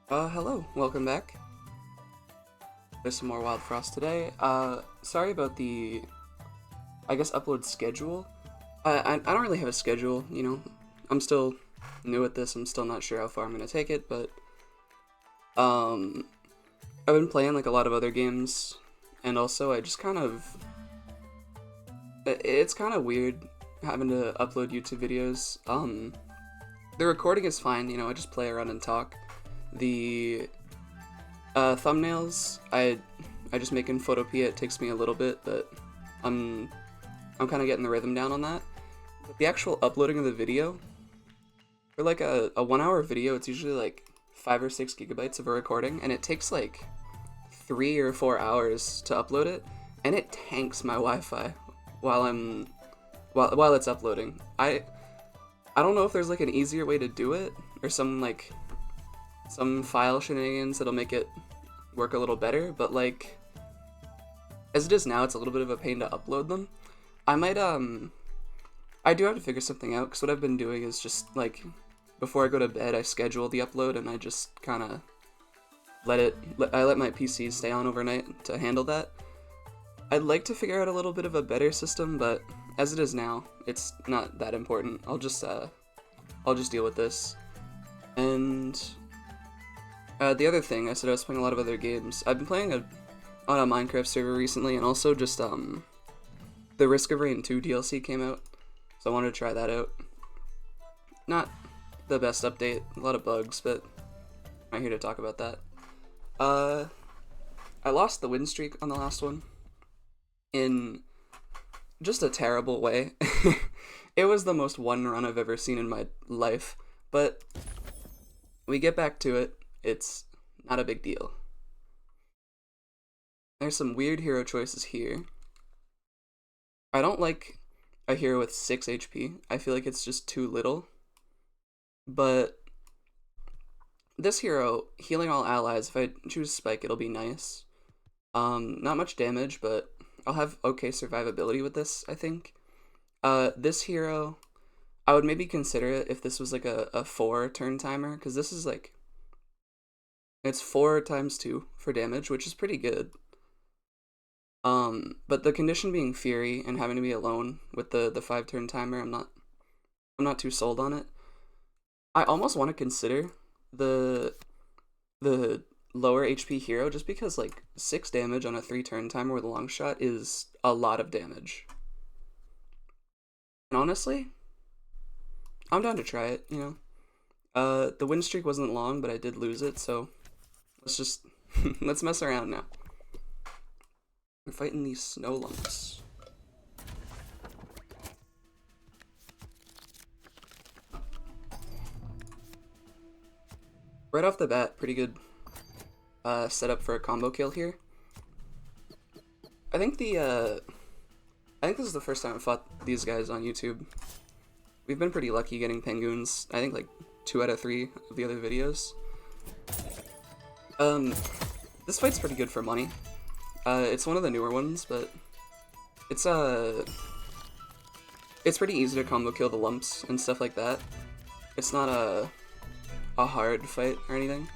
Hello, welcome back. There's some more Wildfrost today. Sorry about the, I guess, upload schedule. I don't really have a schedule, you know. I'm still new at this. I'm still not sure how far I'm gonna take it, but, I've been playing, like, a lot of other games, and also I just kind of, it's kind of weird having to upload YouTube videos. The recording is fine, you know, I just play around and talk. The thumbnails, I just make in Photopea. It takes me a little bit, but I'm kind of getting the rhythm down on that. But the actual uploading of the video, for like a 1 hour video, it's usually like 5 or 6 gigabytes of a recording, and it takes like 3 or 4 hours to upload it, and it tanks my Wi-Fi while it's uploading. I don't know if there's like an easier way to do it, or some file shenanigans that'll make it work a little better, but like, as it is now, it's a little bit of a pain to upload them. I do have to figure something out, because what I've been doing is just, like, before I go to bed, I schedule the upload, and I just kind of I let my PC stay on overnight to handle that. I'd like to figure out a little bit of a better system, but as it is now, it's not that important. I'll just deal with this. And the other thing, I said I was playing a lot of other games. I've been playing on a Minecraft server recently, and also just, the Risk of Rain 2 DLC came out, so I wanted to try that out. Not the best update, a lot of bugs, but I'm here to talk about that. I lost the win streak on the last one in just a terrible way. It was the most one run I've ever seen in my life, but we get back to it. It's not a big deal. There's some weird hero choices here. I don't like a hero with 6 HP. I feel like it's just too little. But this hero, healing all allies, if I choose Spike, it'll be nice. Not much damage, but I'll have okay survivability with this, I think. This hero, I would maybe consider it if this was like a 4 turn timer, because this is like, it's 4 times 2 for damage, which is pretty good. But the condition being Fury and having to be alone with the 5 turn timer, I'm not too sold on it. I almost want to consider the lower HP hero, just because like 6 damage on a 3 turn timer with a long shot is a lot of damage. And honestly, I'm down to try it, you know. The win streak wasn't long, but I did lose it, so let's just let's mess around now. We're fighting these snow lumps. Right off the bat, pretty good setup for a combo kill here. I think this is the first time I've fought these guys on YouTube. We've been pretty lucky getting penguins. I think like 2 out of 3 of the other videos. This fight's pretty good for money. It's one of the newer ones, but it's pretty easy to combo kill the lumps and stuff like that. It's not a hard fight or anything.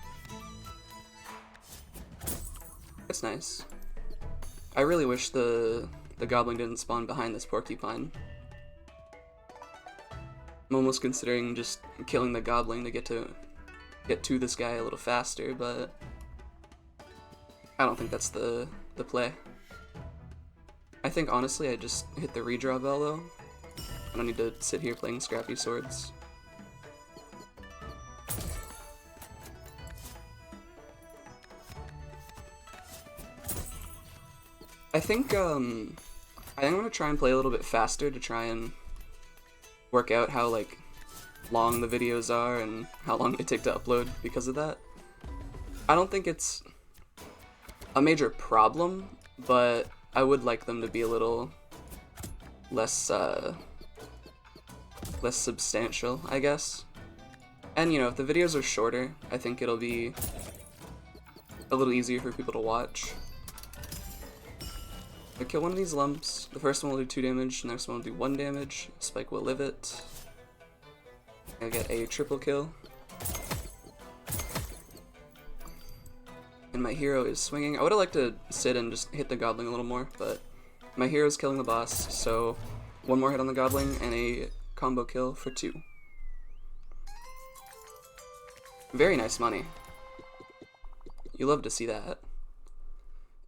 It's nice. I really wish the goblin didn't spawn behind this porcupine. I'm almost considering just killing the goblin to get to this guy a little faster, but I don't think that's the play. I think honestly I just hit the redraw bell though. I don't need to sit here playing scrappy swords. I think I'm gonna try and play a little bit faster to try and work out how like long the videos are and how long they take to upload because of that. I don't think it's a major problem, but I would like them to be a little less less substantial, I guess. And you know, if the videos are shorter, I think it'll be a little easier for people to watch. I kill one of these lumps. The first one will do 2 damage, the next one will do 1 damage. Spike will live it. I get a triple kill. And my hero is swinging. I would have liked to sit and just hit the Godling a little more, but my hero is killing the boss, so one more hit on the Godling and a combo kill for 2. Very nice money. You love to see that.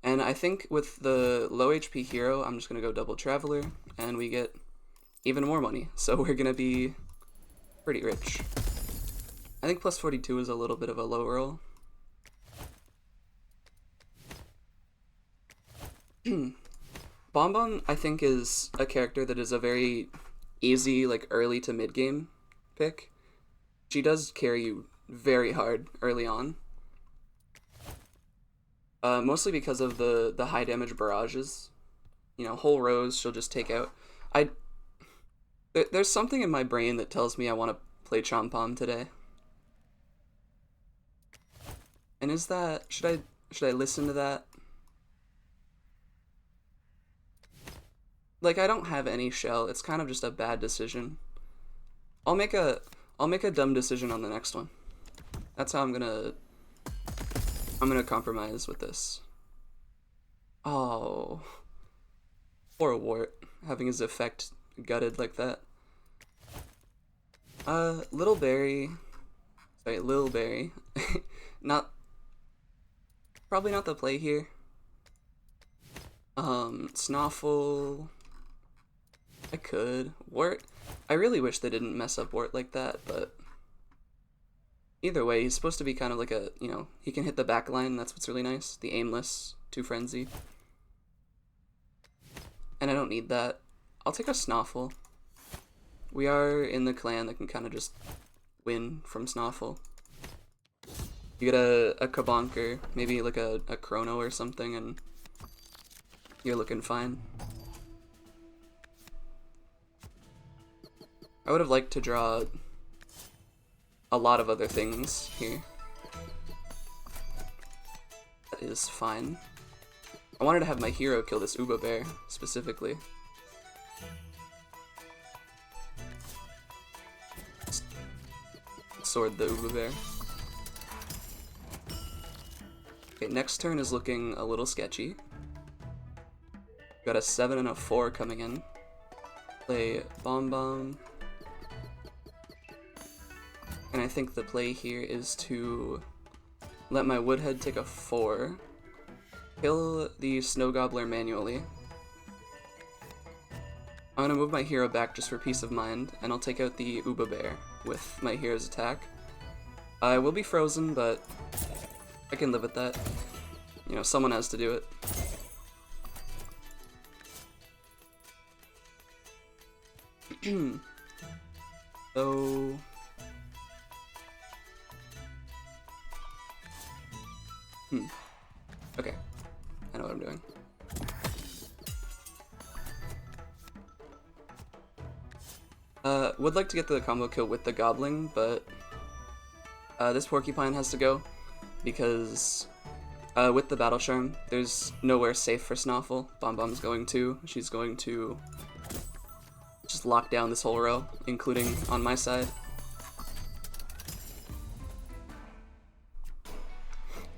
And I think with the low HP hero, I'm just going to go double Traveler, and we get even more money. So we're going to be pretty rich. I think plus 42 is a little bit of a low roll. Bonbon, I think, is a character that is a very easy, like, early to mid-game pick. She does carry you very hard early on. Mostly because of the high damage barrages. You know, whole rows she'll just take out. There's something in my brain that tells me I want to play Chompom today. And is that... should I listen to that? Like, I don't have any shell. It's kind of just a bad decision. I'll make a dumb decision on the next one. That's how I'm gonna compromise with this. Oh. Poor Wart, having his effect gutted like that. Little Berry. Sorry, Lil Berry. Probably not the play here. Snoffle. I could. Wart. I really wish they didn't mess up Wart like that, but either way, he's supposed to be kind of like a, you know, he can hit the back line, that's what's really nice. The aimless, 2 frenzy. And I don't need that. I'll take a Snoffle. We are in the clan that can kind of just win from Snoffle. You get a Kabonker, maybe like a Chrono or something, and you're looking fine. I would have liked to draw a lot of other things here. That is fine. I wanted to have my hero kill this Uba Bear, specifically. Sword the Uba Bear. Okay, next turn is looking a little sketchy. Got a 7 and a 4 coming in. Play Bomb Bomb. And I think the play here is to let my Woodhead take a 4. Kill the Snow Gobbler manually. I'm gonna move my hero back just for peace of mind, and I'll take out the Uba Bear with my hero's attack. I will be frozen, but I can live with that. You know, someone has to do it. So... okay. I know what I'm doing. Would like to get the combo kill with the Goblin, but this Porcupine has to go, because with the Battle Charm, there's nowhere safe for Snoffle. Bomb Bomb's going to. She's going to just lock down this whole row, including on my side.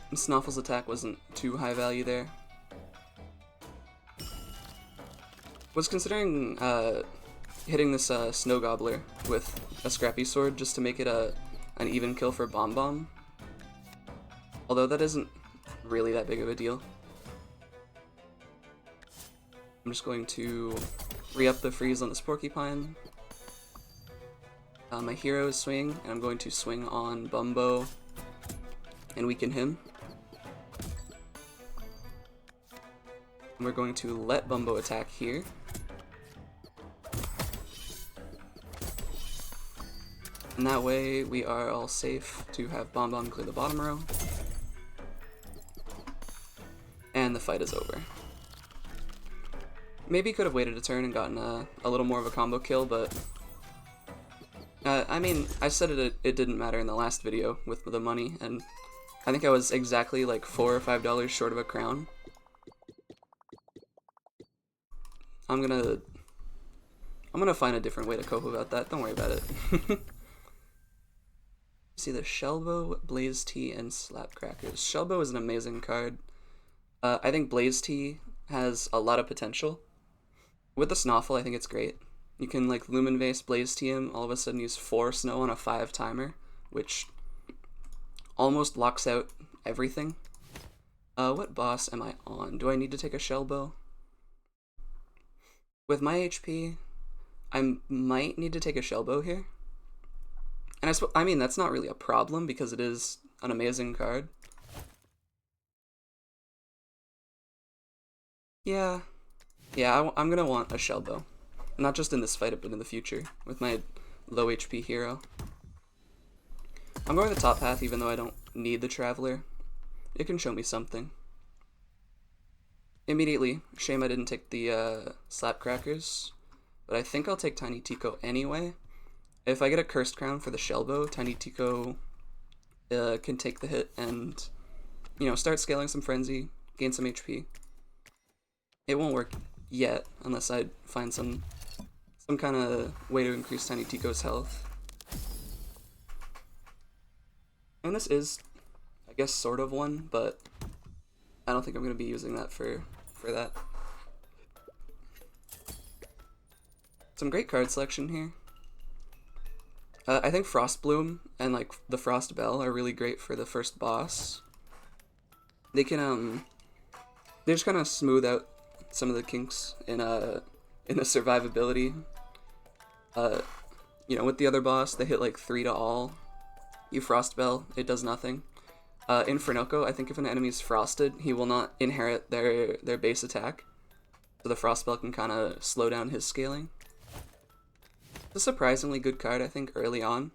And Snoffle's attack wasn't too high value there. Was considering hitting this Snow Gobbler with a Scrappy Sword just to make it an even kill for Bomb Bomb. Although that isn't really that big of a deal. I'm just going to re-up the freeze on this Porcupine. My hero is swinging, and I'm going to swing on Bumbo and weaken him. And we're going to let Bumbo attack here. And that way we are all safe to have Bomb Bomb clear the bottom row. And the fight is over. Maybe could have waited a turn and gotten a little more of a combo kill, but I mean, I said it didn't matter in the last video with the money, and I think I was exactly like $4 or $5 short of a crown. I'm gonna find a different way to cope about that. Don't worry about it. See the Shellbow, Blaze Tea, and Slapcrackers. Shellbow is an amazing card. I think Blaze Tea has a lot of potential. With the Snoffle, I think it's great. You can like Lumen Vase, Blaze Tea him, all of a sudden use 4 snow on a 5 timer, which almost locks out everything. What boss am I on? Do I need to take a Shellbow? With my HP, I might need to take a Shellbow here. And I mean, that's not really a problem because it is an amazing card. Yeah, I'm gonna want a Shellbow. Not just in this fight, but in the future, with my low HP hero. I'm going the top path even though I don't need the Traveler. It can show me something. Immediately, shame I didn't take the Slapcrackers, but I think I'll take Tiny Tico anyway. If I get a Cursed Crown for the Shellbow, Tiny Tico can take the hit and, you know, start scaling some Frenzy, gain some HP. It won't work yet, unless I find some kind of way to increase Tiny Tico's health. And this is, I guess, sort of one, but I don't think I'm going to be using that for that. Some great card selection here. I think Frostbloom and like the Frost Bell are really great for the first boss. They can they just kind of smooth out some of the kinks in the survivability. You know, with the other boss, they hit like 3 to all. You Frost Bell, it does nothing. In Frenoco, I think if an enemy's frosted, he will not inherit their base attack. So the Frost Bell can kind of slow down his scaling. It's a surprisingly good card, I think, early on.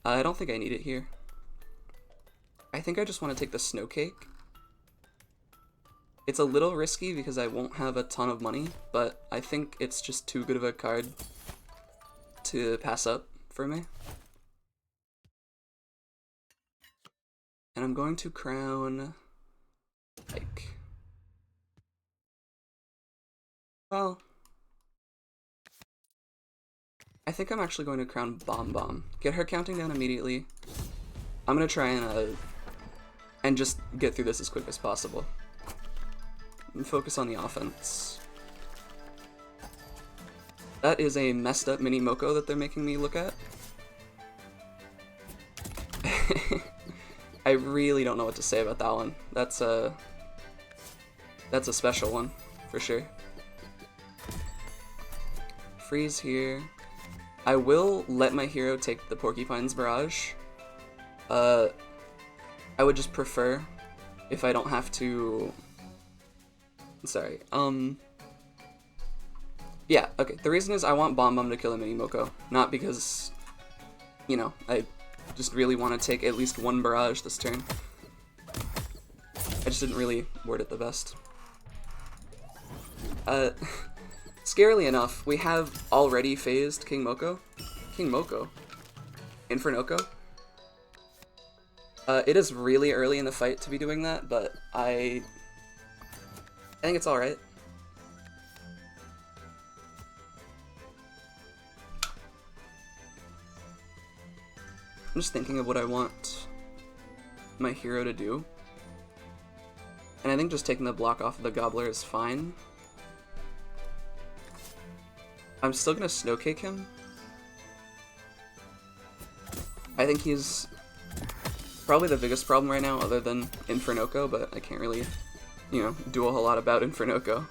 I don't think I need it here. I think I just want to take the Snow Cake. It's a little risky because I won't have a ton of money, but I think it's just too good of a card to pass up for me. And I'm going to crown Ike. Well, I think I'm actually going to crown Bomb Bomb. Get her counting down immediately. I'm gonna try and just get through this as quick as possible. And focus on the offense. That is a messed up mini Moko that they're making me look at. I really don't know what to say about that one. That's a special one, for sure. Freeze here. I will let my hero take the Porcupine's Barrage. I would just prefer if I don't have to... Sorry, yeah, okay, the reason is I want Bomb Bomb to kill a mini Moko, not because, you know, I just really want to take at least one Barrage this turn. I just didn't really word it the best. Scarily enough, we have already phased King Moko. King Moko? Infernoko? It is really early in the fight to be doing that, but I think it's alright. I'm just thinking of what I want my hero to do. And I think just taking the block off of the Gobbler is fine. I'm still gonna Snowcake him. I think he's probably the biggest problem right now other than Infernoko, but I can't really, you know, do a whole lot about Infernoko.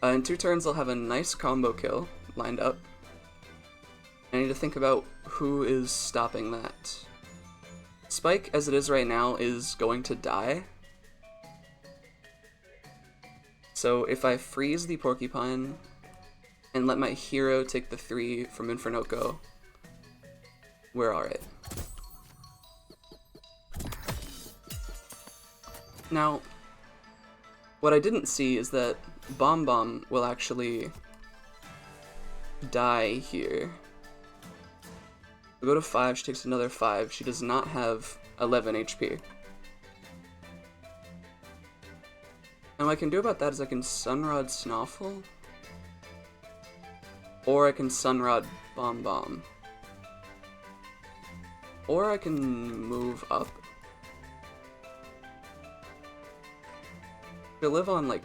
In 2 turns I'll have a nice combo kill lined up. I need to think about who is stopping that. Spike, as it is right now, is going to die. So if I freeze the Porcupine and let my hero take the 3 from Infernoko, we're alright. Now, what I didn't see is that Bomb Bomb will actually die here. We go to 5, she takes another 5. She does not have 11 HP. And what I can do about that is I can Sunrod Snoffle, or I can Sunrod Bomb Bomb. Or I can move up. I live on like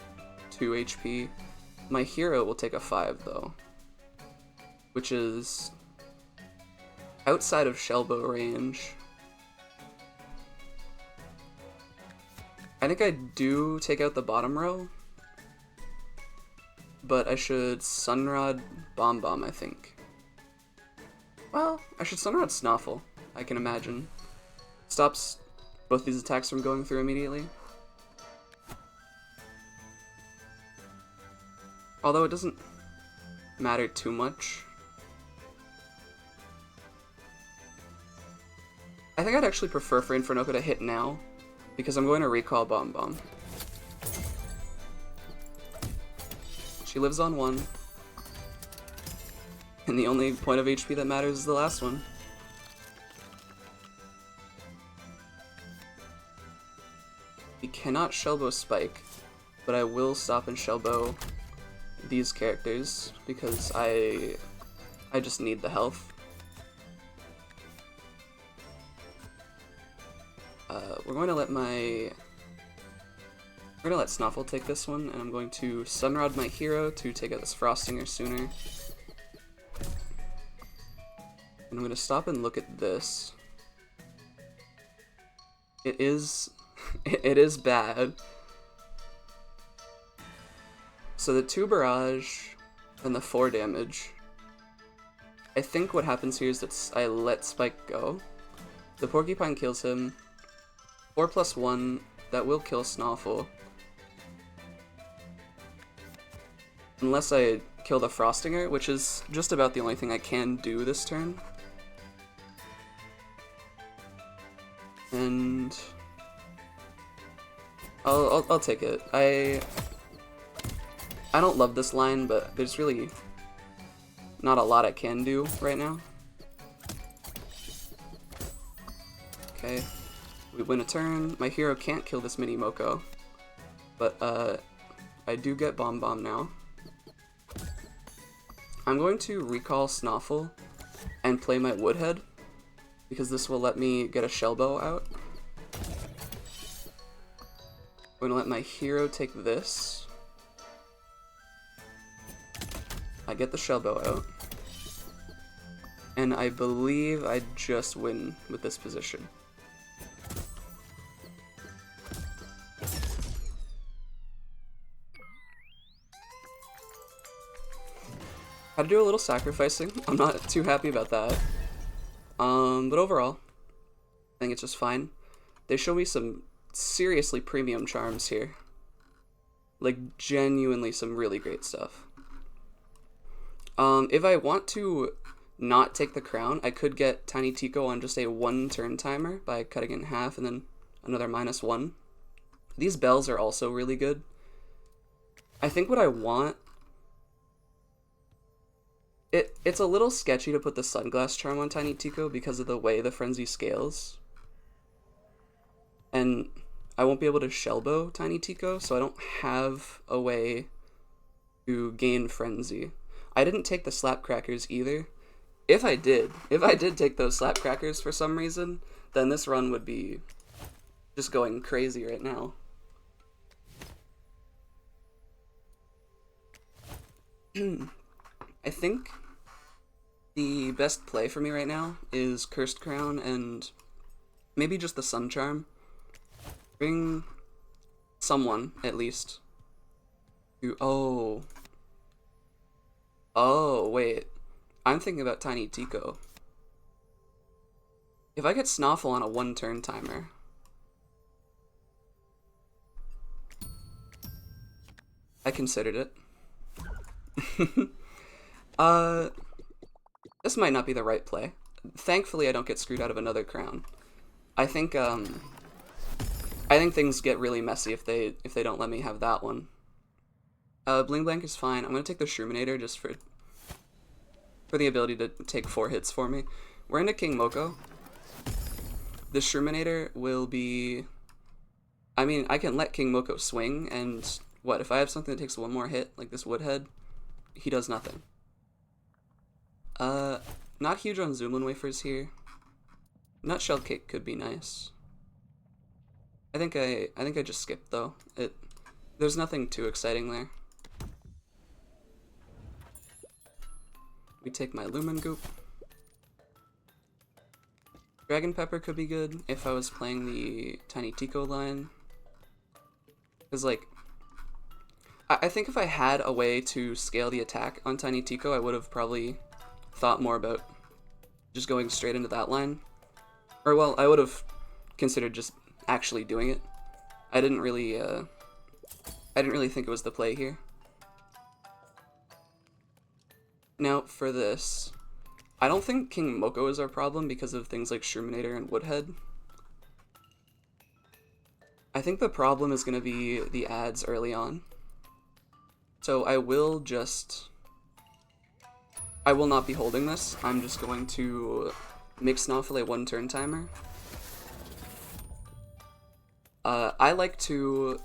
2 HP. My hero will take a 5 though, which is outside of shellbow range. I think I do take out the bottom row, but I should Sunrod Bomb, I think. Well, I should Sunrod Snoffle, I can imagine. Stops both these attacks from going through immediately. Although it doesn't matter too much. I think I'd actually prefer for Infernoka to hit now, because I'm going to recall Bomb. She lives on 1. And the only point of HP that matters is the last one. We cannot Shellbow Spike, but I will stop and Shellbow these characters because I just need the health. We're going to let Snuffle take this one, and I'm going to Sunrod my hero to take out this Frostinger sooner. And I'm going to stop and look at this. It is bad. So the 2 barrage and the 4 damage. I think what happens here is that I let Spike go. The Porcupine kills him. 4+1, that will kill Snoffle. Unless I kill the Frostinger, which is just about the only thing I can do this turn. And I'll take it. I don't love this line, but there's really not a lot I can do right now. Okay, we win a turn. My hero can't kill this mini Moko, but I do get Bomb now. I'm going to recall Snoffle and play my Woodhead, because this will let me get a Shellbow out. I'm going to let my hero take this. I get the Shellbow out. And I believe I just win with this position. Had to do a little sacrificing. I'm not too happy about that. But overall, I think it's just fine. They show me some seriously premium charms here. Like, genuinely some really great stuff. If I want to not take the crown, I could get Tiny Tico on just a 1-turn timer by cutting it in half and then another -1. These bells are also really good. I think what I want... It's a little sketchy to put the Sunglass charm on Tiny Tico because of the way the frenzy scales. And I won't be able to Shellbow Tiny Tico, so I don't have a way to gain frenzy. I didn't take the Slap Crackers either. If I did take those Slap Crackers for some reason, then this run would be just going crazy right now. I think the best play for me right now is Cursed Crown and maybe just the Sun Charm. Bring someone, at least. Oh, wait. I'm thinking about Tiny Tico. If I get Snoffle on a 1-turn timer... I considered it. This might not be the right play. Thankfully, I don't get screwed out of another crown. I think things get really messy if they don't let me have that one. Bling Blank is fine. I'm gonna take the Shroominator just for the ability to take 4 hits for me. We're into King Moko. The Shroominator will be... I mean, I can let King Moko swing, and what, if I have something that takes 1 more hit, like this Woodhead, he does nothing. Not huge on Zoomlin Wafers here. Nutshell cake could be nice. I think I just skipped though. There's nothing too exciting there. We take my Lumen Goop. Dragon Pepper could be good if I was playing the Tiny Tico line. Because, like, I think if I had a way to scale the attack on Tiny Tico, I would have probably thought more about just going straight into that line. Or, well, I would have considered just actually doing it. I didn't really think it was the play here. Now, for this, I don't think King Moko is our problem because of things like Shroominator and Woodhead. I think the problem is going to be the ads early on. So I will not be holding this. I'm just going to mix Naufile 1 turn timer. I like to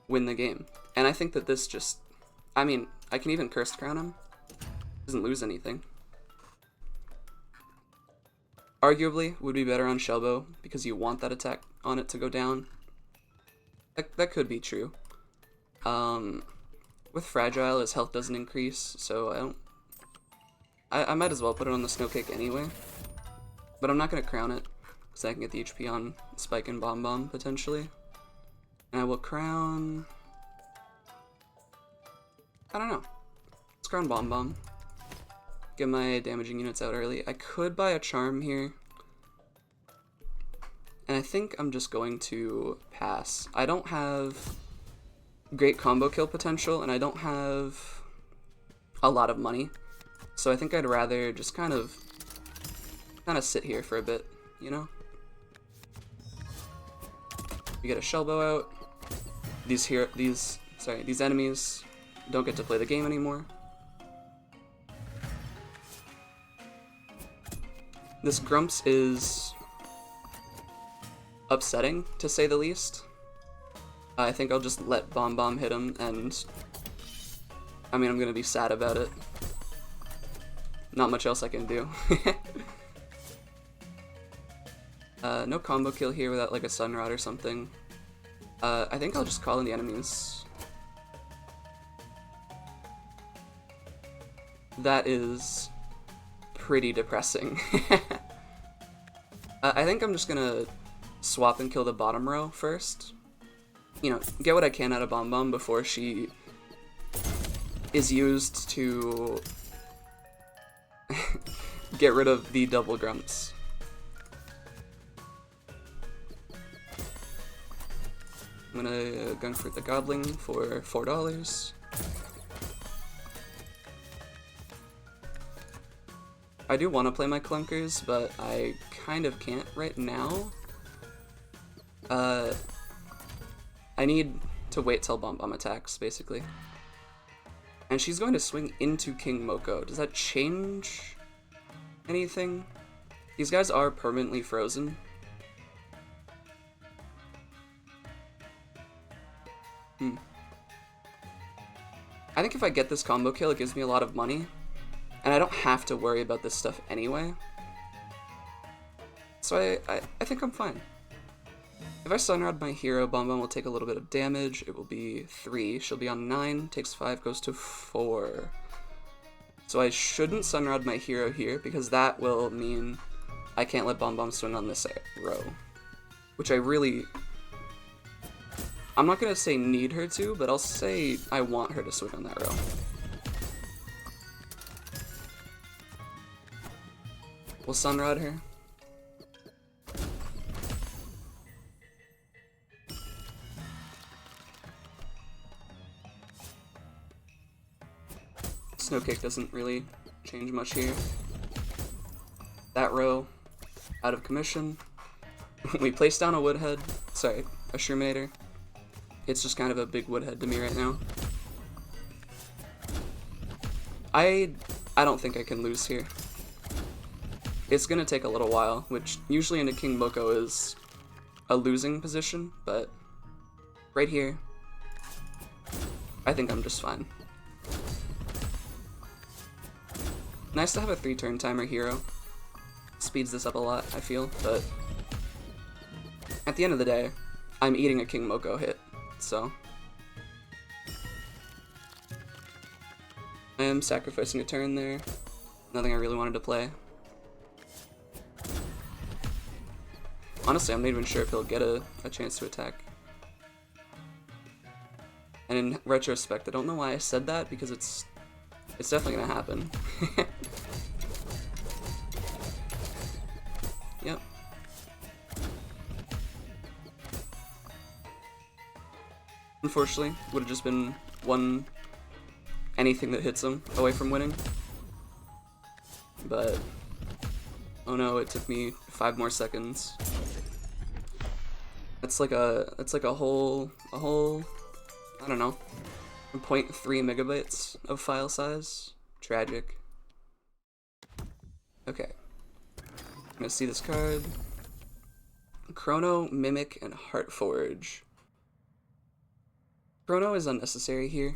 win the game. And I think that this just, I mean, I can even Cursed Crown him. Doesn't lose anything. Arguably, would be better on Shelbo because you want that attack on it to go down. That could be true. With Fragile, his health doesn't increase, so I might as well put it on the Snow Cake anyway. But I'm not going to crown it, because I can get the HP on Spike and Bomb Bomb, potentially. And I will crown... I don't know. Let's crown Bomb Bomb. Get my damaging units out early. I could buy a Charm here. And I think I'm just going to pass. I don't have great combo kill potential, and I don't have a lot of money. So I think I'd rather just kind of sit here for a bit, you know? We get a Shelbo out. These enemies don't get to play the game anymore. This Grumps is upsetting, to say the least. I think I'll just let Bomb Bomb hit him, and I mean, I'm gonna be sad about it. Not much else I can do. No combo kill here without like a Sunrod or something. I think I'll just call in the enemies. That is pretty depressing. I think I'm just gonna swap and kill the bottom row first. You know, get what I can out of Bomb Bomb before she is used to get rid of the double Grumps. I'm gonna gun for the Godling for $4. I do want to play my Clunkers, but I kind of can't right now. I need to wait till Bomb Bomb attacks, basically. And she's going to swing into King Moko. Does that change anything? These guys are permanently frozen. I think if I get this combo kill, it gives me a lot of money. And I don't have to worry about this stuff anyway. So I think I'm fine. If I Sunrod my hero, Bomb Bomb will take a little bit of damage. It will be 3. She'll be on 9, takes 5, goes to 4. So I shouldn't Sunrod my hero here, because that will mean I can't let Bomb Bomb swing on this row. Which I really... I'm not going to say need her to, but I'll say I want her to swing on that row. We'll Sunrod her. Snowcake doesn't really change much here. That row, out of commission. We place down a Woodhead, sorry, a Shroominator. It's just kind of a big Woodhead to me right now. I don't think I can lose here. It's gonna take a little while, which usually in a King Moko is a losing position, but right here, I think I'm just fine. Nice to have a 3-turn timer hero. speeds this up a lot, I feel, but at the end of the day, I'm eating a King Moko hit, so I am sacrificing a turn there. Nothing I really wanted to play. Honestly, I'm not even sure if he'll get a chance to attack. And in retrospect, I don't know why I said that, because it's definitely gonna happen. Yep. Unfortunately, would have just been anything that hits him away from winning. But oh no, it took me 5 more seconds. That's like a whole I don't know, 0.3 megabytes of file size. Tragic. Okay. I'm gonna see this card. Chrono, Mimic, and Heartforge. Chrono is unnecessary here.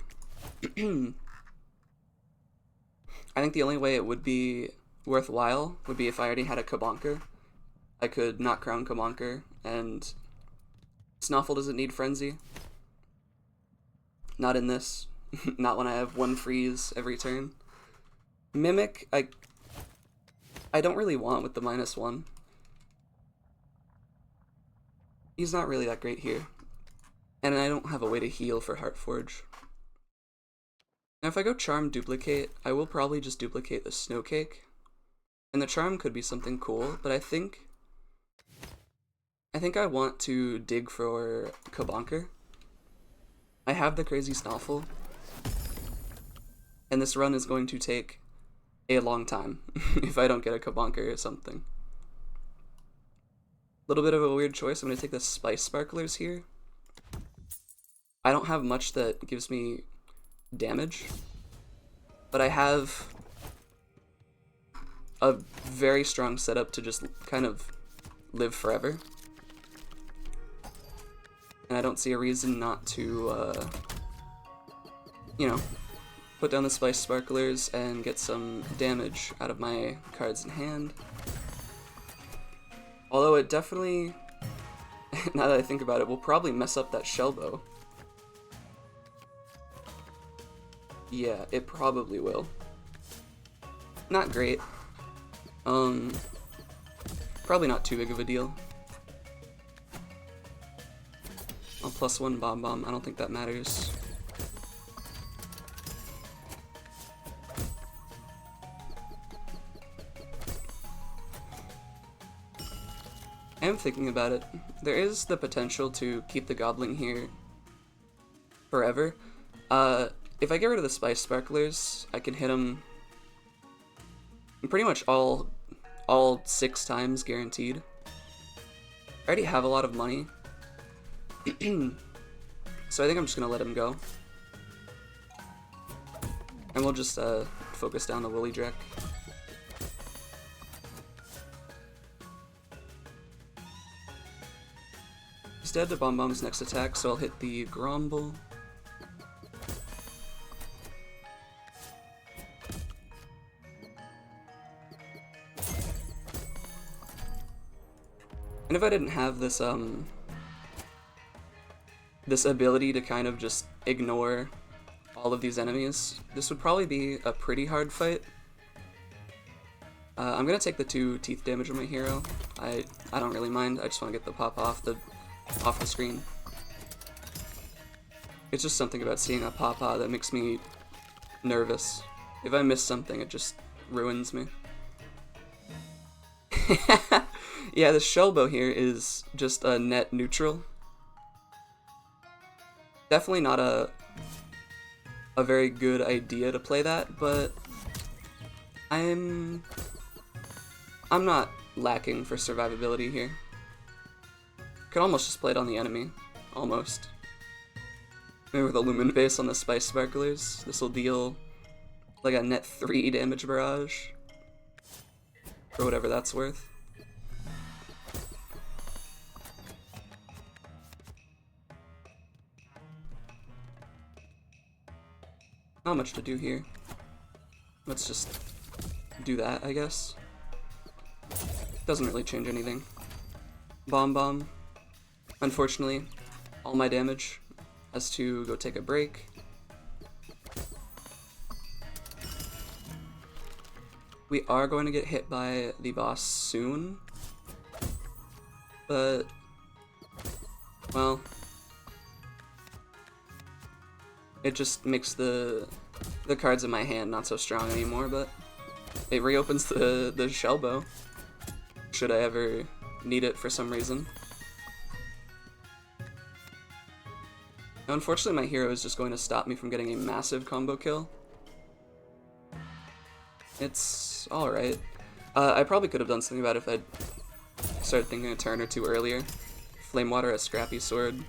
I think the only way it would be worthwhile would be if I already had a Kabonker. I could not crown Kabonker, and Snuffle doesn't need Frenzy. Not in this. Not when I have 1 freeze every turn. Mimic, I don't really want with the -1. He's not really that great here. And I don't have a way to heal for Heartforge. Now if I go Charm Duplicate, I will probably just duplicate the Snowcake. And the Charm could be something cool, but I think I want to dig for Kabonker. I have the Crazy Snuffle, and this run is going to take a long time if I don't get a Kabonker or something. A little bit of a weird choice. I'm going to take the Spice Sparklers here. I don't have much that gives me damage, but I have a very strong setup to just kind of live forever. And I don't see a reason not to, you know, put down the Spice Sparklers and get some damage out of my cards in hand. Although it definitely, now that I think about it, will probably mess up that Shellbow. Yeah, it probably will. Not great. Probably not too big of a deal. I'll +1 Bomb. I don't think that matters. I am thinking about it. There is the potential to keep the Goblin here forever. If I get rid of the Spice Sparklers, I can hit him pretty much all 6 times guaranteed. I already have a lot of money. So I think I'm just gonna let him go. And we'll just focus down the Willy Drek. He's dead to Bomb's next attack, so I'll hit the Gromble. And if I didn't have this this ability to kind of just ignore all of these enemies, this would probably be a pretty hard fight. I'm gonna take the 2 teeth damage on my hero. I don't really mind. I just want to get the pop off the screen. It's just something about seeing a papa that makes me nervous. If I miss something, it just ruins me. Yeah, the Shellbow here is just a net neutral. Definitely not a very good idea to play that, but I'm not lacking for survivability here. Could almost just play it on the enemy, almost. Maybe with a Lumen Base on the Spice Sparklers, this will deal like a net 3 damage barrage, for whatever that's worth. Not much to do here. Let's just do that, I guess. Doesn't really change anything. Bomb Bomb. Unfortunately, all my damage has to go take a break. We are going to get hit by the boss soon, but, well, it just makes the cards in my hand not so strong anymore, but it reopens the shell bow, should I ever need it for some reason. Now, unfortunately, my hero is just going to stop me from getting a massive combo kill. It's alright. I probably could have done something about it if I'd started thinking a turn or two earlier. Flame Water, a scrappy sword.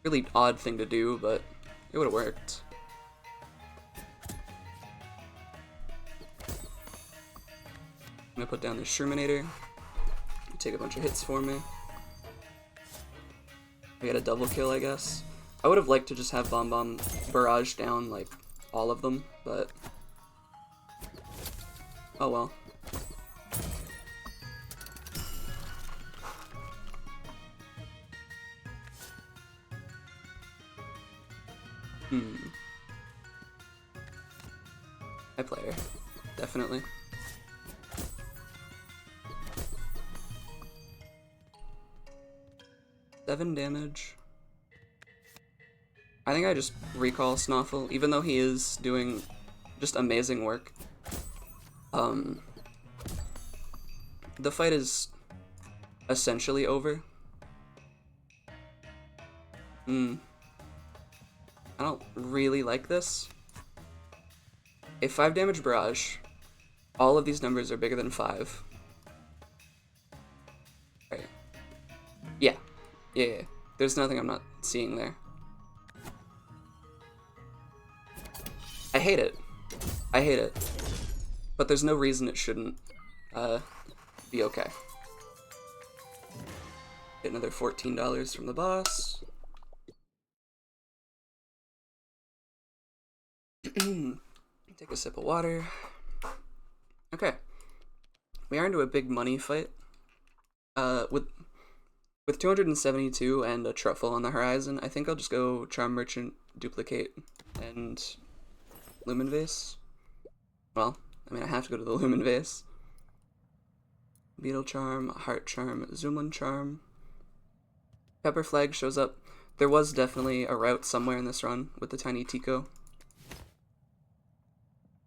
Really odd thing to do, but it would have worked. I'm gonna put down the Shermanator. Take a bunch of hits for me. I got a double kill, I guess. I would have liked to just have Bomb Bomb barrage down, like, all of them, but oh well. High player. Definitely. Seven damage. I think I just recall Snoffle, even though he is doing just amazing work. The fight is essentially over. I don't really like this. A 5 damage barrage. All of these numbers are bigger than 5. Right. Yeah. Yeah. There's nothing I'm not seeing there. I hate it. I hate it. But there's no reason it shouldn't be okay. Get another $14 from the boss. Take a sip of water. Okay. We are into a big money fight. With 272 and a truffle on the horizon, I think I'll just go Charm Merchant, Duplicate, and Lumen Vase. Well, I mean, I have to go to the Lumen Vase. Beetle Charm, Heart Charm, Zoomlin Charm. Pepper Flag shows up. There was definitely a route somewhere in this run with the Tiny Tico.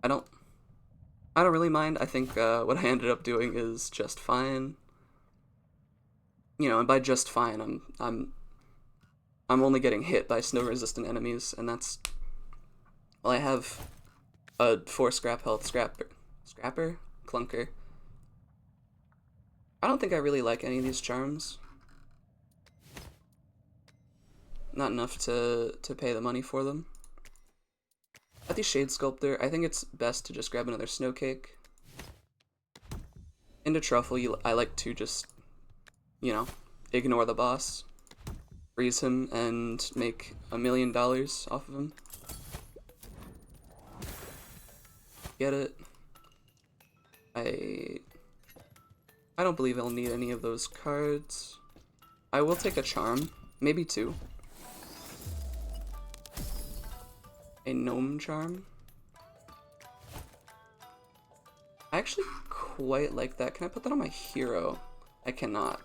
I don't really mind. I think what I ended up doing is just fine. You know, and by just fine, I'm only getting hit by snow-resistant enemies, and that's, well, I have a 4 scrap health scrapper, clunker. I don't think I really like any of these charms. Not enough to pay the money for them. At the Shade Sculptor, I think it's best to just grab another Snow Cake. Into Truffle, I like to just, you know, ignore the boss, freeze him, and make $1 million off of him. Get it? I don't believe I'll need any of those cards. I will take a charm, maybe 2. A Gnome Charm. I actually quite like that. Can I put that on my hero? I cannot.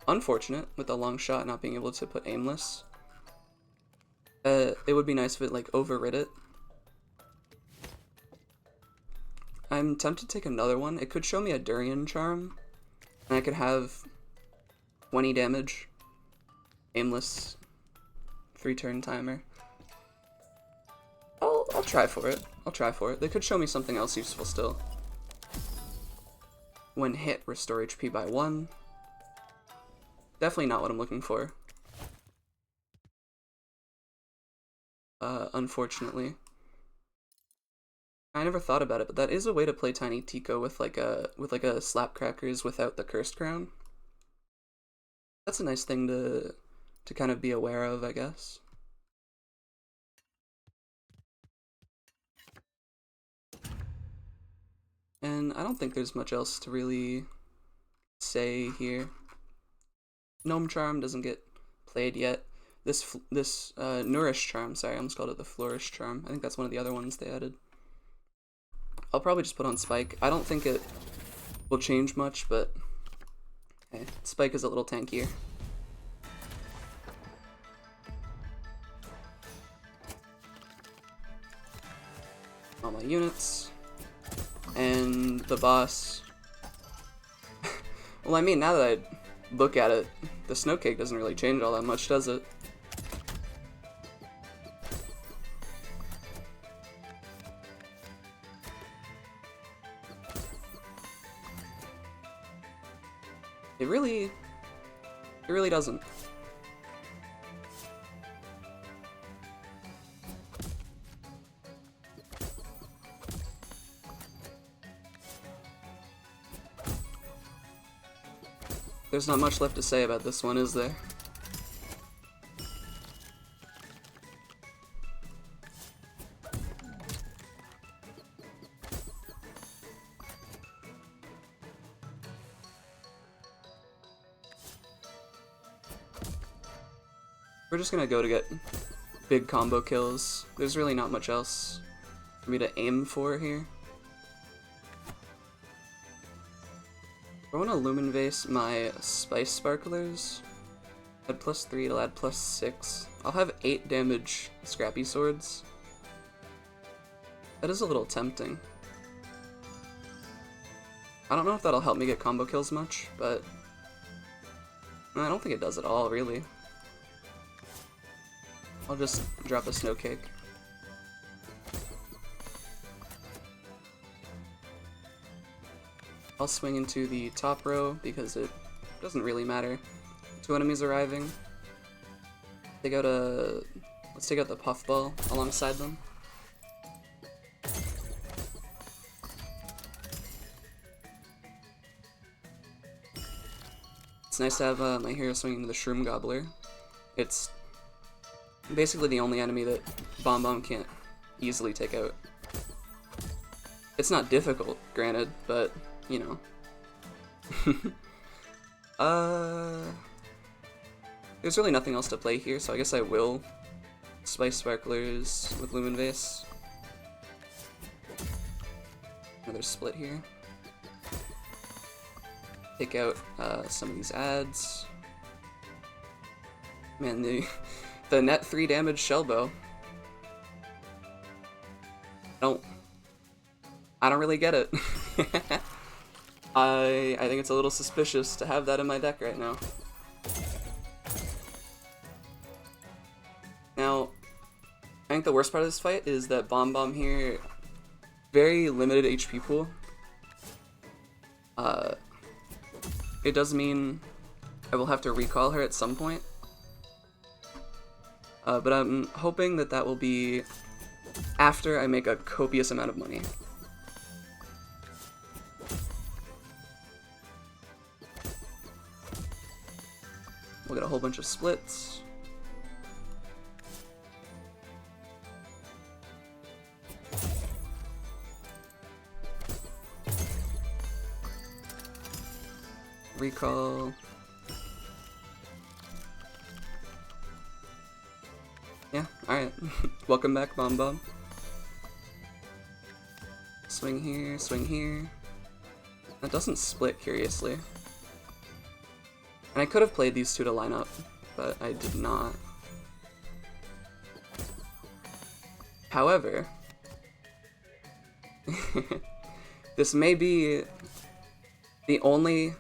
Unfortunate, with the long shot not being able to put Aimless. It would be nice if it, like, overrid it. I'm tempted to take another one. It could show me a Durian Charm, and I could have 20 damage. Aimless. 3-turn timer. I'll try for it. I'll try for it. They could show me something else useful still. When hit, restore HP by 1. Definitely not what I'm looking for. Unfortunately. I never thought about it, but that is a way to play Tiny Tico with like a Slapcrackers without the Cursed Crown. That's a nice thing to kind of be aware of, I guess. And I don't think there's much else to really say here. Gnome Charm doesn't get played yet. This Nourish Charm, sorry, I almost called it the Flourish Charm. I think that's one of the other ones they added. I'll probably just put on Spike. I don't think it will change much, but hey, Spike is a little tankier. All my units. And the boss. Well, I mean, now that I look at it, the Snow Cake doesn't really change all that much, does it? It really doesn't. There's not much left to say about this one, is there? We're just gonna go to get big combo kills. There's really not much else for me to aim for here. I want to Lumen Vase my Spice Sparklers. Add +3, it'll add +6. I'll have 8 damage Scrappy Swords. That is a little tempting. I don't know if that'll help me get combo kills much, but I don't think it does at all, really. I'll just drop a Snow Cake. I'll swing into the top row because it doesn't really matter. 2 enemies arriving. Let's take out the Puffball alongside them. It's nice to have my hero swing into the Shroom Gobbler. It's basically the only enemy that Bomb Bomb can't easily take out. It's not difficult, granted, but, you know. There's really nothing else to play here, so I guess I will Spice Sparklers with Lumen Vase. Another split here. Take out some of these ads. Man, the net 3 damage Shellbow. I don't really get it. I think it's a little suspicious to have that in my deck right now. Now, I think the worst part of this fight is that Bomb Bomb here, very limited HP pool. It does mean I will have to recall her at some point. But I'm hoping that that will be after I make a copious amount of money. We'll get a whole bunch of splits. Recall. Yeah, alright. Welcome back, Bomb Bomb. Swing here, swing here. That doesn't split, curiously. And I could have played these two to line up, but I did not. However, this may be the only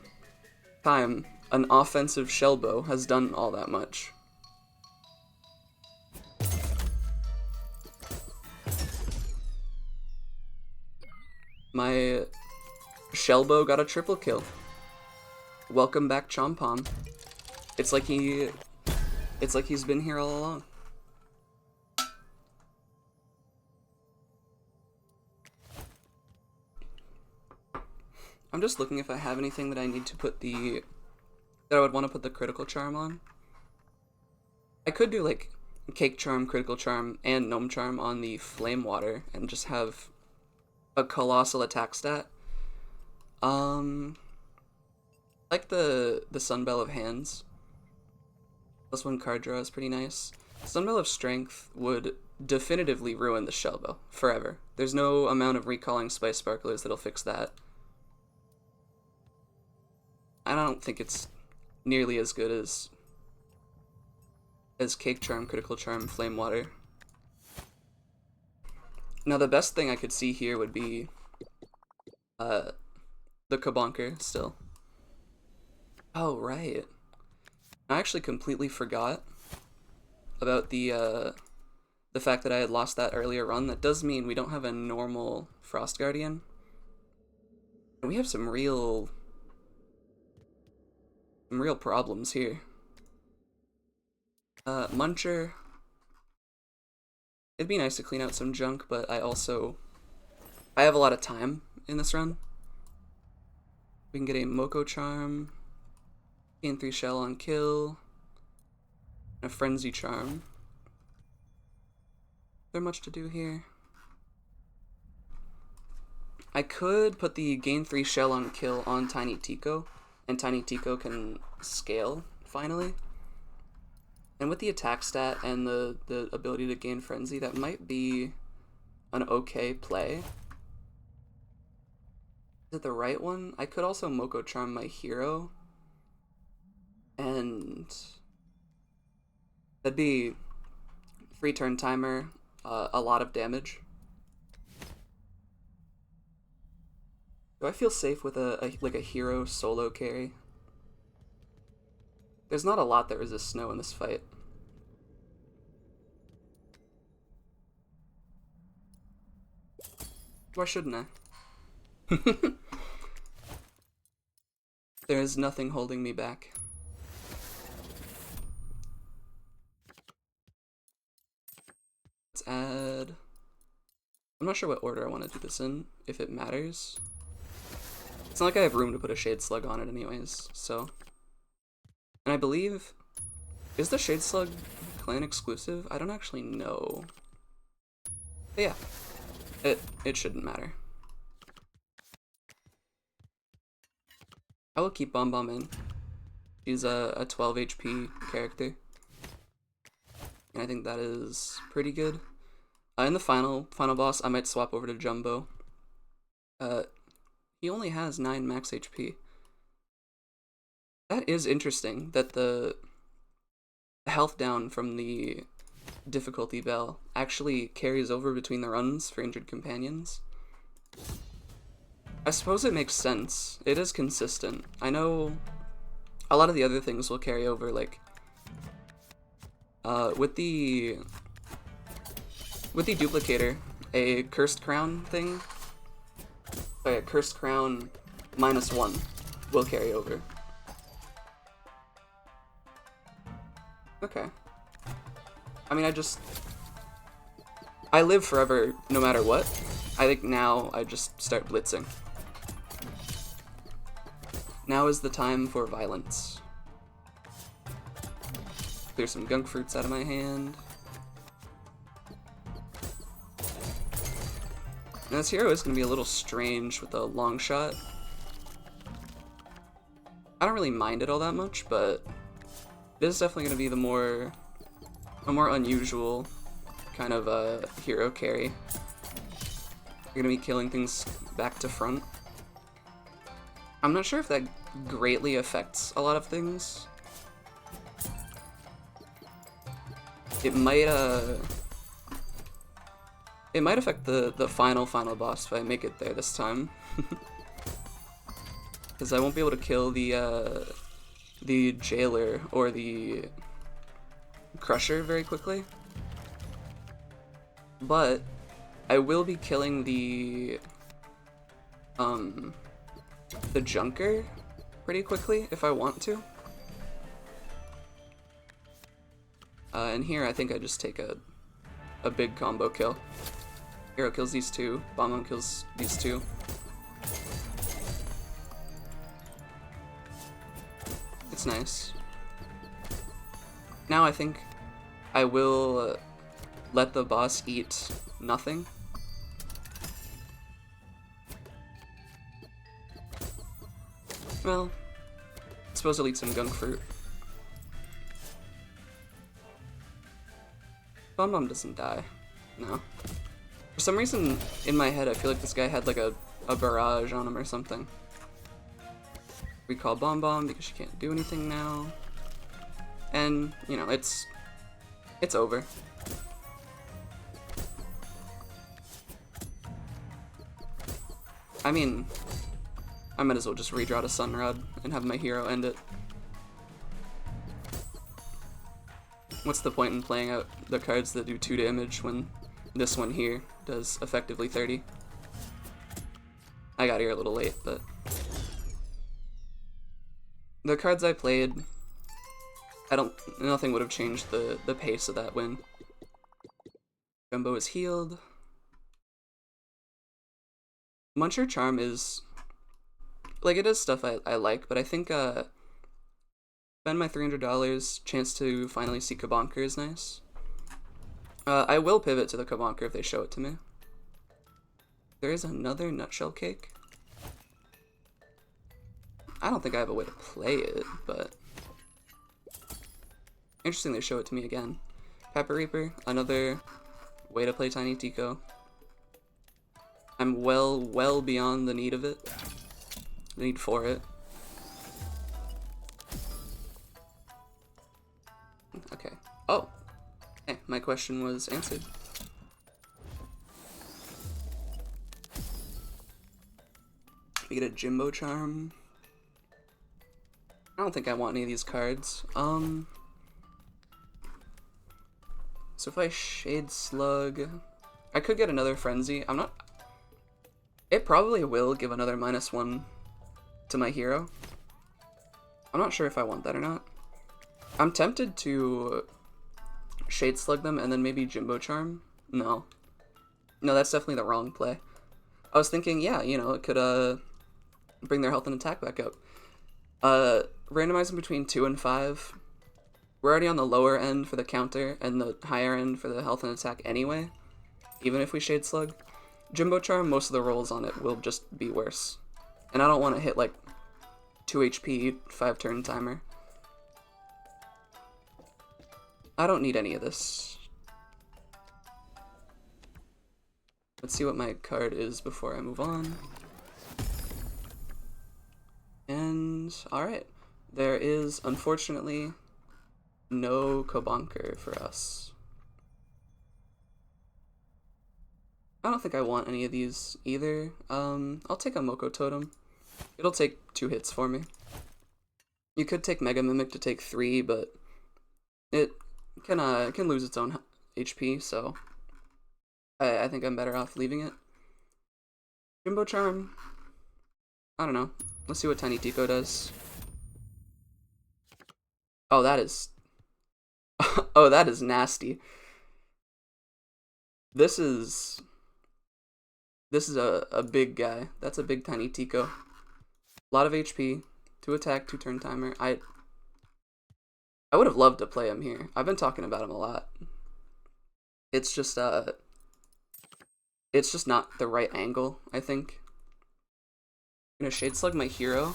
time an offensive Shellbow has done all that much. My Shellbow got a triple kill. Welcome back, Chompom. It's like he's been here all along. I'm just looking if I have anything that I need to put that I would want to put the critical charm on. I could do like Cake Charm, Critical Charm, and Gnome Charm on the Flame Water and just have a colossal attack stat. I like the Sunbell of Hands. Plus one card draw is pretty nice. Sunbell of Strength would definitively ruin the Shellbow forever. There's no amount of recalling Spice Sparklers that'll fix that. I don't think it's nearly as good as Cake Charm, Critical Charm, Flame Water. Now the best thing I could see here would be the Kabonker still. Oh right. I actually completely forgot about the fact that I had lost that earlier run. That does mean we don't have a normal Frost Guardian. And we have some real problems here. Muncher. It'd be nice to clean out some junk, but I have a lot of time in this run. We can get a Moko Charm, gain 3 shell on kill, and a Frenzy Charm. Is there much to do here? I could put the gain 3 shell on kill on Tiny Tico, and Tiny Tico can scale, finally. And with the attack stat and the ability to gain Frenzy, that might be an okay play. Is it the right one? I could also Moko Charm my hero. And that'd be 3 turn timer, a lot of damage. Do I feel safe with like a hero solo carry? There's not a lot that resists snow in this fight. Why shouldn't I? There is nothing holding me back. Let's add... I'm not sure what order I want to do this in, if it matters. It's not like I have room to put a Shade Slug on it anyways, so... And I believe... Is the Shade Slug clan exclusive? I don't actually know. But yeah. It shouldn't matter. I will keep Bomb Bomb in. She's a 12 HP character. And I think that is pretty good. In the final boss, I might swap over to Jumbo. He only has 9 max HP. That is interesting, that the health down from the difficulty bell actually carries over between the runs for injured companions. I suppose it makes sense. It is consistent. I know a lot of the other things will carry over, like with the duplicator, a Cursed Crown thing, sorry, a Cursed Crown -1 will carry over. Okay. I mean, I live forever no matter what. I think now I just start blitzing. Now is the time for violence. Clear some gunk fruits out of my hand. Now this hero is going to be a little strange with a long shot. I don't really mind it all that much, but it is definitely going to be a more unusual kind of hero carry. You're going to be killing things back to front. I'm not sure if that greatly affects a lot of things. It might affect the final boss if I make it there this time. Because I won't be able to kill the jailer or the crusher very quickly. But I will be killing the junker pretty quickly if I want to. And here I think I just take a big combo kill. Hero kills these two, Bomb kills these two. It's nice. Now I think I will let the boss eat nothing. Well, supposedly eat some gunk fruit. Bomb Bomb doesn't die. No. For some reason, in my head, I feel like this guy had like a barrage on him or something. We call Bomb Bomb because she can't do anything now. And, you know, it's over. I mean, I might as well just redraw to Sunrod and have my hero end it. What's the point in playing out the cards that do 2 damage when this one here does effectively 30? I got here a little late, but the cards I played, nothing would have changed the pace of that win. Jumbo is healed. Muncher Charm is, like, it is stuff I like, but I think, spend my $300, chance to finally see Kabonker is nice. I will pivot to the Kabonker if they show it to me. There is another Nutshell Cake. I don't think I have a way to play it, but interesting they show it to me again. Pepper Reaper, another way to play Tiny Tico. I'm well beyond the need of it. The need for it. Okay. Oh! Hey, my question was answered. We get a Jimbo Charm. I don't think I want any of these cards. So if I Shade Slug, I could get another Frenzy. I'm not... It probably will give another -1 to my hero. I'm not sure if I want that or not. I'm tempted to Shade Slug them and then maybe Jimbo Charm. No. No, that's definitely the wrong play. I was thinking, yeah, you know, it could bring their health and attack back up. Randomize them between 2 and 5. We're already on the lower end for the counter and the higher end for the health and attack anyway, even if we Shade Slug. Jimbo Charm, most of the rolls on it will just be worse. And I don't want to hit like 2 HP, 5 turn timer. I don't need any of this. Let's see what my card is before I move on. And, alright. There is, unfortunately, no Kabonker for us. I don't think I want any of these either. I'll take a Moko Totem. It'll take 2 hits for me. You could take Mega Mimic to take 3, but it can lose its own HP, so I think I'm better off leaving it. Jimbo Charm, I don't know. Let's see what Tiny Tico does. Oh, that is... oh, that is nasty. This is a big guy. That's a big Tiny Tico. A lot of HP, 2 attack, 2 turn timer. I would have loved to play him here. I've been talking about him a lot. It's just not the right angle, I think. I'm gonna Shade Slug my hero.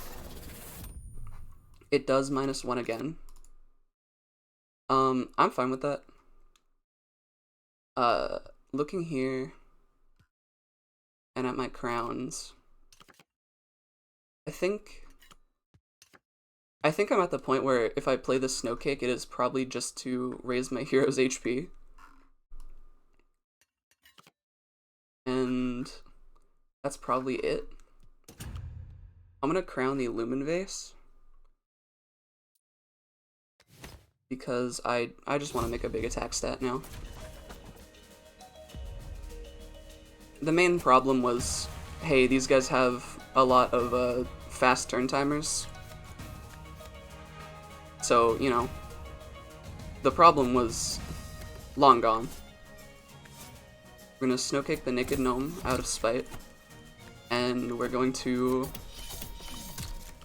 It does -1 again. I'm fine with that. Looking here and at my crowns, I think I'm at the point where if I play the Snow Cake, it is probably just to raise my hero's HP. And that's probably it. I'm gonna crown the Illumin Vase because I just want to make a big attack stat now. The main problem was, hey, these guys have a lot of fast turn timers. So, you know, the problem was long gone. We're gonna Snowcake the Naked Gnome out of spite, and we're going to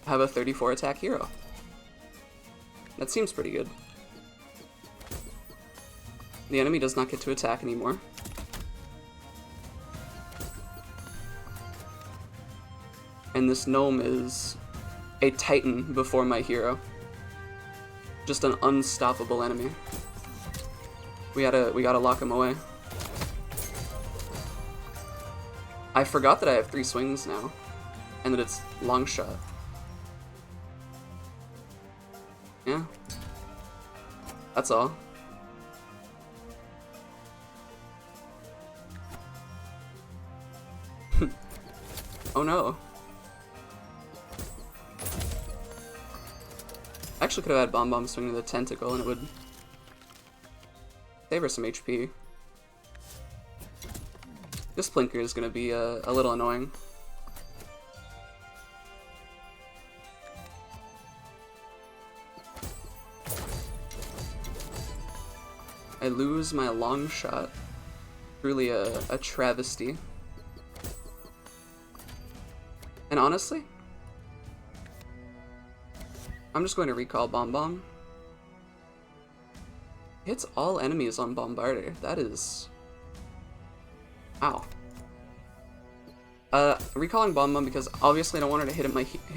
have a 34 attack hero. That seems pretty good. The enemy does not get to attack anymore. And this gnome is a Titan before my hero. Just an unstoppable enemy. We gotta lock him away. I forgot that I have 3 swings now, and that it's long shot. Yeah. That's all. Oh no. I actually could have had Bomb Bomb swing to the tentacle and it would favor some HP. This Plinker is going to be a little annoying. I lose my long shot. Truly a travesty. And honestly, I'm just going to recall Bomb Bomb. Hits all enemies on Bombardier. That is... Ow. Recalling Bomb Bomb because obviously I don't want her to hit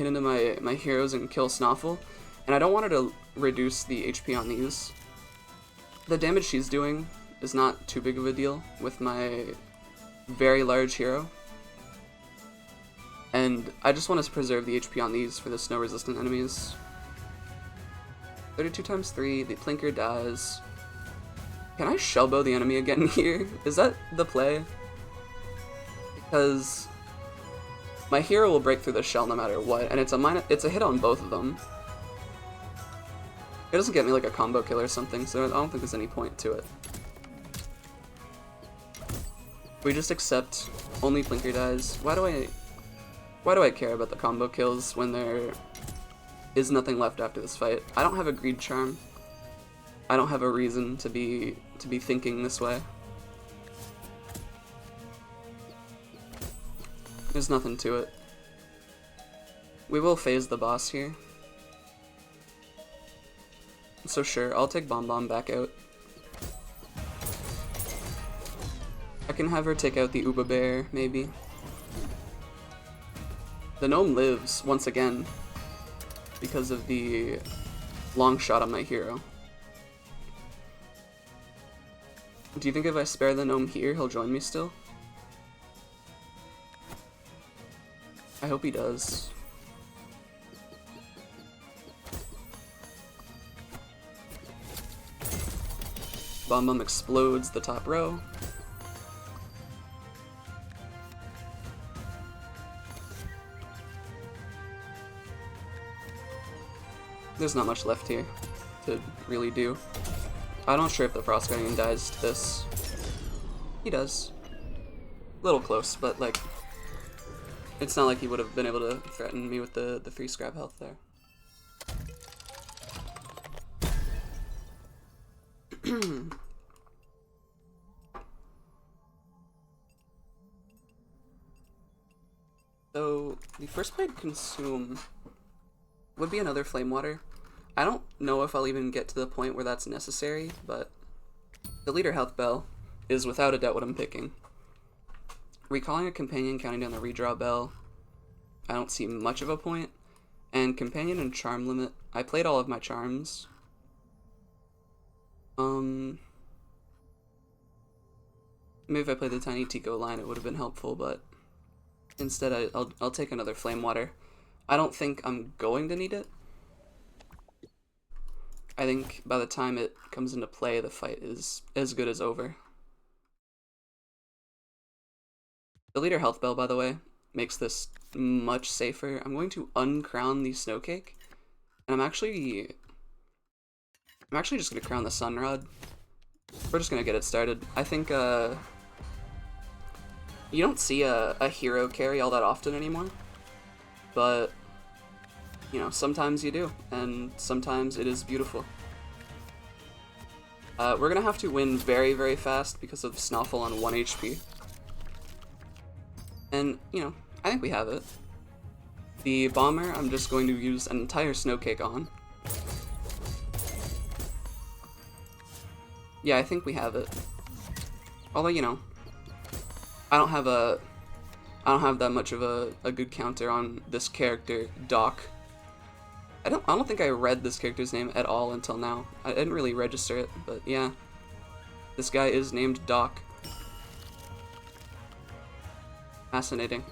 into my heroes and kill Snuffle, and I don't want her to reduce the HP on these. The damage she's doing is not too big of a deal with my very large hero. And I just want to preserve the HP on these for the snow resistant enemies. 32 times 3, the Plinker dies. Can I shellbow the enemy again here? Is that the play? Because my hero will break through the shell no matter what, and it's a hit on both of them. It doesn't get me like a combo kill or something, so I don't think there's any point to it. We just accept only Plinker dies. Why do I care about the combo kills when there is nothing left after this fight? I don't have a greed charm. I don't have a reason to be thinking this way. There's nothing to it. We will phase the boss here. So sure, I'll take Bomb Bomb back out. I can have her take out the Uba Bear, maybe. The gnome lives, once again, because of the long shot on my hero. Do you think if I spare the gnome here, he'll join me still? I hope he does. Bomb Bomb explodes the top row. There's not much left here to really do. I'm not sure if the Frost Guardian dies to this. He does. A little close, but like, it's not like he would have been able to threaten me with the 3 scrap health there. So, the first blade consume would be another Flame Water. I don't know if I'll even get to the point where that's necessary, but the Leader Health Bell is without a doubt what I'm picking. Recalling a Companion, counting down the Redraw Bell, I don't see much of a point. And Companion and Charm Limit, I played all of my charms. Maybe if I played the Tiny Tico line it would have been helpful, but instead I'll take another Flame Water. I don't think I'm going to need it. I think by the time it comes into play, the fight is as good as over. The Leader Health Bell, by the way, makes this much safer. I'm going to uncrown the Snowcake, and I'm actually just going to crown the Sunrod. We're just going to get it started. I think you don't see a hero carry all that often anymore, but you know, sometimes you do, and sometimes it is beautiful. We're gonna have to win very, very fast because of Snuffle on 1 HP. And, you know, I think we have it. The Bomber, I'm just going to use an entire Snowcake on. Yeah, I think we have it. Although, you know, I don't have that much of a good counter on this character, Doc. I don't think I read this character's name at all until now. I didn't really register it, but yeah. This guy is named Doc. Fascinating.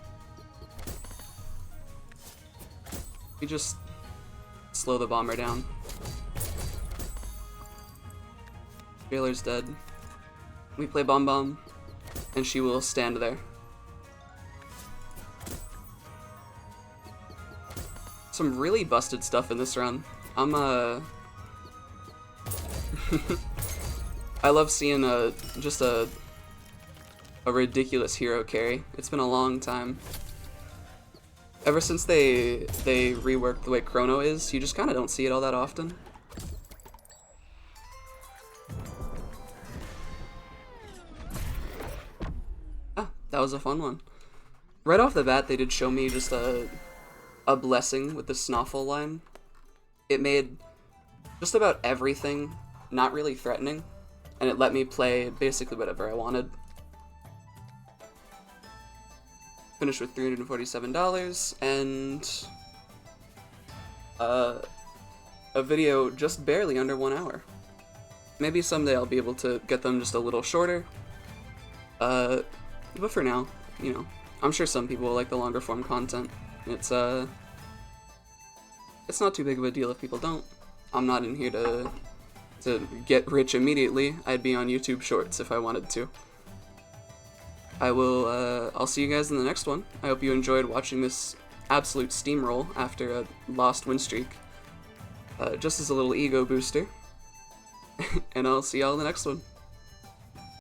We just slow the bomber down. Jailer's dead. We play Bomb Bomb, and she will stand there. Some really busted stuff in this run. I love seeing just a ridiculous hero carry. It's been a long time. Ever since they reworked the way Chrono is, you just kind of don't see it all that often. Ah, that was a fun one. Right off the bat, they did show me just a blessing with the Snoffle line. It made just about everything not really threatening, and it let me play basically whatever I wanted. Finished with $347 and a video just barely under 1 hour. Maybe someday I'll be able to get them just a little shorter, but for now, you know, I'm sure some people will like the longer form content. It's not too big of a deal if people don't. I'm not in here to get rich immediately. I'd be on YouTube Shorts if I wanted to. I'll see you guys in the next one. I hope you enjoyed watching this absolute steamroll after a lost win streak. Just as a little ego booster. And I'll see y'all in the next one.